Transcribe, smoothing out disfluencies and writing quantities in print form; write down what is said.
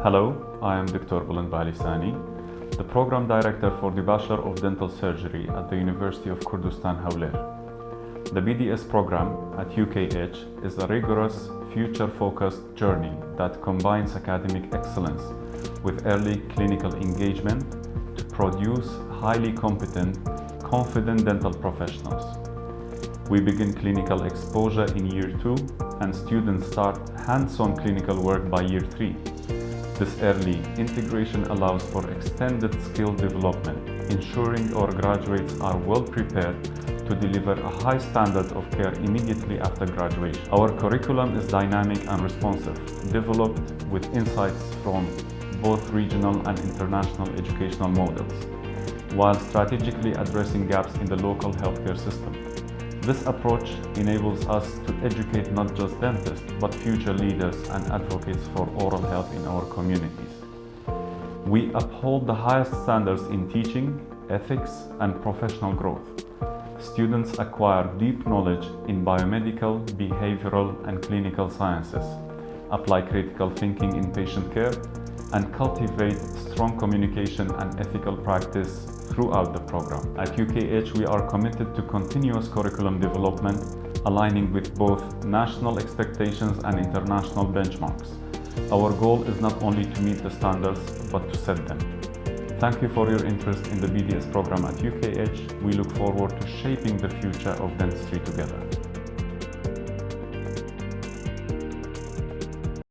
Hello, I am Dr. Buland Balisani, the Program Director for the Bachelor of Dental Surgery at the University of Kurdistan Hawler. The BDS program at UKH is a rigorous, future-focused journey that combines academic excellence with early clinical engagement to produce highly competent, confident dental professionals. We begin clinical exposure in year 2 and students start hands-on clinical work by year 3. This early integration allows for extended skill development, ensuring our graduates are well prepared to deliver a high standard of care immediately after graduation. Our curriculum is dynamic and responsive, developed with insights from both regional and international educational models, while strategically addressing gaps in the local healthcare system. This approach enables us to educate not just dentists, but future leaders and advocates for oral health in our communities. We uphold the highest standards in teaching, ethics, and professional growth. Students acquire deep knowledge in biomedical, behavioral, and clinical sciences, apply critical thinking in patient care, and cultivate strong communication and ethical practice throughout the program. At UKH, we are committed to continuous curriculum development, aligning with both national expectations and international benchmarks. Our goal is not only to meet the standards, but to set them. Thank you for your interest in the BDS program at UKH. We look forward to shaping the future of dentistry together.